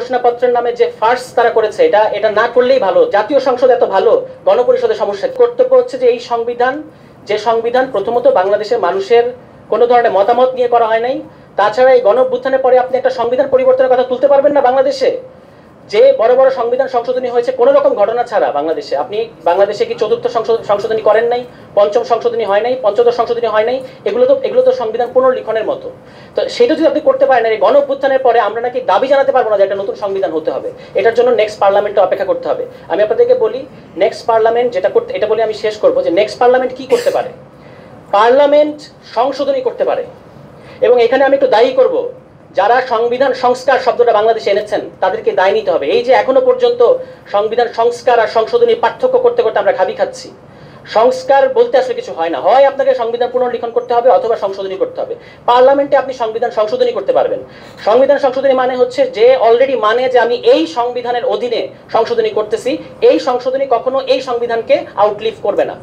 ঘোষণাপত্রের নামে যে ফার্স তারা করেছে, এটা না করলেই ভালো। জাতীয় সংসদ এত ভালো, গণপরিষদের সমস্যা। কর্তব্য হচ্ছে যে এই সংবিধান প্রথমত বাংলাদেশের মানুষের কোনো ধরনের মতামত নিয়ে করা হয় নাই। তাছাড়া এই গণঅভ্যুত্থানের পরে আপনি একটা সংবিধান পরিবর্তনের কথা তুলতে পারবেন না বাংলাদেশে। যে বড় বড় সংবিধান সংশোধনী হয়েছে কোনো রকম ঘটনা ছাড়া বাংলাদেশে, আপনি বাংলাদেশে কি চতুর্থ সংশোধনী করেন নাই, পঞ্চম সংশোধনী হয় নাই, পঞ্চদশ সংশোধনী হয় নাই? এগুলো তো সংবিধান পুনর্লিখনের মতো। তো সেটা যদি আপনি করতে পারেন, এই গণঅভ্যুত্থানের পরে আমরা নাকি দাবি জানাতে পারবো না যে একটা নতুন সংবিধান হতে হবে। এটার জন্য নেক্সট পার্লামেন্টে অপেক্ষা করতে হবে। আমি আপনাদেরকে বলি, নেক্সট পার্লামেন্ট যেটা করতে, এটা বলে আমি শেষ করবো, যে নেক্সট পার্লামেন্ট কি করতে পারে। পার্লামেন্ট সংশোধনী করতে পারে। এবং এখানে আমি একটু দায়ী করব যারা সংবিধান সংস্কার শব্দটা বাংলাদেশে এনেছেন, তাদেরকে দায় নিতে হবে। এই যে এখনো পর্যন্ত সংবিধান সংস্কার আর সংশোধনীর পার্থক্য করতে করতে আমরা খাবি খাচ্ছি। সংস্কার বলতে আসলে কিছু হয় না, হয় আপনাকে সংবিধান পুনর্লিখন করতে হবে অথবা সংশোধনী করতে হবে। পার্লামেন্টে আপনি সংবিধান সংশোধনী করতে পারবেন। সংবিধান সংশোধনী মানে হচ্ছে যে অলরেডি মানে যে আমি এই সংবিধানের অধীনে সংশোধনী করতেছি, এই সংশোধনী কখনো এই সংবিধানকে আউটলিভ করবে না।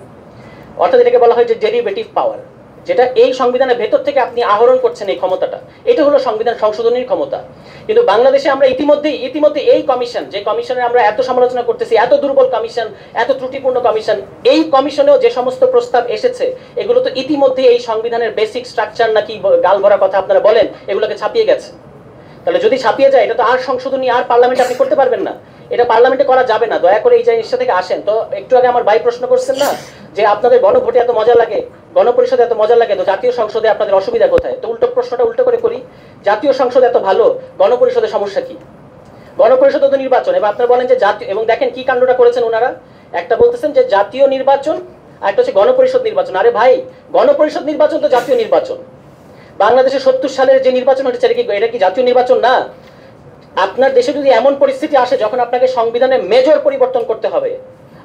অর্থাৎ এটাকে বলা হয় যে ডেরিভেটিভ পাওয়ার, যেটা এই সংবিধানের ভেতর থেকে আপনি আহরণ করছেন, এই ক্ষমতাটা, এটা হলো সংবিধান সংশোধনীর ক্ষমতা। কিন্তু বাংলাদেশে আমরা ইতিমধ্যে এই কমিশন, যে কমিশনের আমরা এত সমালোচনা করতেছি, এত দুর্বল কমিশন, এত ত্রুটিপূর্ণ কমিশন, এই কমিশনেও যে সমস্ত প্রস্তাব এসেছে এগুলো তো ইতিমধ্যে এই সংবিধানের বেসিক স্ট্রাকচার নাকি গাল ভরা কথা আপনারা বলেন, এগুলোকে ছাপিয়ে গেছে। তাহলে যদি ছাপিয়ে যায়, এটা তো আর সংশোধনী আর পার্লামেন্টে আপনি করতে পারবেন না, এটা পার্লামেন্টে করা যাবে না। দয়া করে এই জিনিসটা থেকে আসেন। তো একটু আগে আমার ভাই প্রশ্ন করছেন না যে আপনাদের গণভোটে এত মজা লাগে, গণপরিষদে এত মজা লাগে, তো জাতীয় সংসদে আপনাদের অসুবিধা কোথায়? তো প্রশ্নটা উল্টো করে করি, জাতীয় সংসদ এত ভালো, গণপরিষদের সমস্যা কি? গণপরিষদ তো নির্বাচন। এবার আপনারা বলেন যে জাতীয়, এবং দেখেন কি কাণ্ডটা করেছেন ওনারা, একটা বলতেছেন যে জাতীয় নির্বাচন আর একটা হচ্ছে গণপরিষদ নির্বাচন। আরে ভাই, গণপরিষদ নির্বাচন তো জাতীয় নির্বাচন। বাংলাদেশে 70 সালের যে নির্বাচন হচ্ছে এটা কি জাতীয় নির্বাচন না? আপনার দেশে যদি এমন পরিস্থিতি আসে যখন আপনাকে সংবিধানের মেজর পরিবর্তন করতে হবে,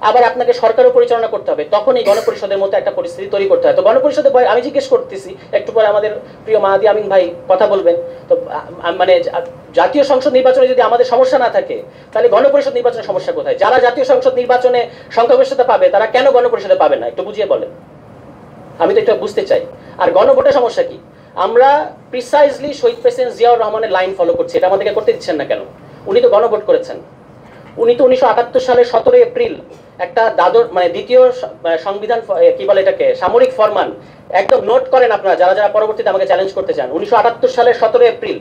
আবার আপনাকে সরকারও পরিচালনা করতে হবে, তখন এই গণপরিষদের মতো একটা পরিস্থিতি তৈরি করতে হয়। তো গণপরিষদে আমি জিজ্ঞেস করতেছি, একটু পরে আমাদের প্রিয় মাহাদি আমিন ভাই কথা বলবেন, তো মানে জাতীয় সংসদ নির্বাচনে যদি আমাদের সমস্যা না থাকে, তাহলে গণপরিষদ নির্বাচনের সমস্যা কোথায়? যারা জাতীয় সংসদ নির্বাচনে সংখ্যাগরিষ্ঠতা পাবে, তারা কেন গণপরিষদে পাবে না? একটু বুঝিয়ে বলেন, আমি তো একটু বুঝতে চাই। আর গণভোটের সমস্যা কি? আমরা প্রিসাইজলি শহীদ প্রেসিডেন্ট জিয়াউর রহমানের লাইন ফলো করছি, এটা আমাদেরকে করতে দিচ্ছেন না কেন? উনি তো গণভোট করেছেন। উনি তো 1978 সালের 17 এপ্রিল একটা দ্বিতীয় সংবিধান, কি বলে এটাকে, সামরিক ফরমান, একদম নোট করেন আপনারা যারা যারা পরবর্তীতে আমাকে চ্যালেঞ্জ করতে চান। 1978 সালের 17 এপ্রিল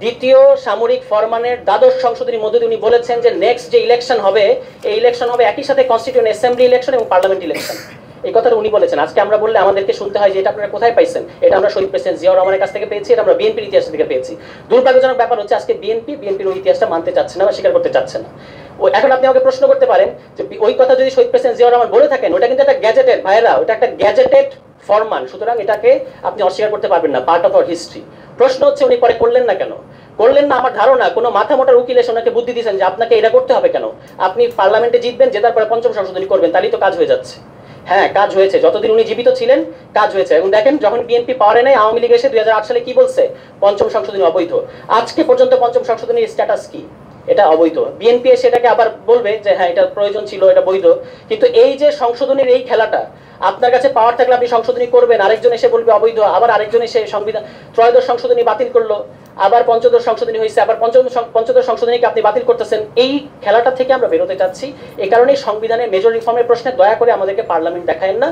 দ্বিতীয় সামরিক ফরমানের দ্বাদশ সংশোধনীর মধ্যে উনি বলেছেন যে নেক্সট যে ইলেকশন হবে, এই ইলেকশন হবে একই সাথে কনস্টিটিউয়েন্ট অ্যাসেম্বলি ইলেকশন এবং পার্লামেন্ট ইলেকশন। এই কথাটা উনি বলেছেন। আজকে আমরা বললে আমাদেরকে শুনতে হয় যে এটা আপনারা কোথায় পাইছেন? এটা আমরা শহীদ প্রেসিডেন্ট জিয়াউর রহমানের কাছ থেকে পেয়েছি, এটা আমরা বিএনপির ইতিহাস থেকে পেয়েছি। দুর্ভাগ্যজনক ব্যাপার হচ্ছে আজকে বিএনপির ওই ইতিহাসটা মানতে চাচ্ছে না বা স্বীকার করতে চাচ্ছে না। এখন আপনি আমাকে প্রশ্ন করতে পারেন যে ওই কথা যদি শহীদ প্রেসিডেন্ট জিয়াউর রহমান বলে থাকেন, ওটা কিন্তু একটা গ্যাজেটেড, ভাইরা, ওটা একটা গ্যাজেটেড ফরমান, সুতরাং এটাকে আপনি অস্বীকার করতে পারবেন না, পার্ট অফ আওয়ার হিস্ট্রি। প্রশ্ন হচ্ছে উনি পরে করলেন না কেন? করলেন না, আমার ধারণা কোনো মাথা মোটার উকিল এসে ওনাকে বুদ্ধি দিয়েছেন যে আপনাকে এটা করতে হবে কেন, আপনি পার্লামেন্টে জিতবেন, জেতার পরে পঞ্চম সংশোধনী করবেন, তাহলেই তো কাজ হয়ে যাচ্ছে। হ্যাঁ, কাজ হয়েছে, যতদিন উনি জীবিত ছিলেন কাজ হয়েছে। এবং দেখেন যখন বিএনপি পাওয়ারে নেয়, আওয়ামী লীগ এসে 2008 সালে কি বলছে? পঞ্চম সংশোধনী অবৈধ। আজকে পর্যন্ত পঞ্চম সংশোধনীর স্ট্যাটাস কি? এটা অবৈধ। বিএনপি এসে এটাকে আবার বলবে যে হ্যাঁ এটা প্রয়োজন ছিল, এটা বৈধ। কিন্তু এই যে সংশোধনীর এই খেলাটা, আপনার কাছে পাওয়ার থাকলে আপনি সংশোধনী করবেন, আরেকজন এসে বলবে অবৈধ, আবার আরেকজন এসে সংবিধান ত্রয়োদশ সংশোধনী বাতিল করলো, আবার পঞ্চদশ সংশোধনী হয়েছে, আবার পঞ্চদশ সংশোধনীকে আপনি বাতিল করতেছেন। এই খেলাটা থেকে আমরা বেরোতে চাচ্ছি। এই কারণেই সংবিধানের মেজর রিফর্মের প্রশ্নে দয়া করে আমাদেরকে পার্লামেন্ট দেখায়েন না।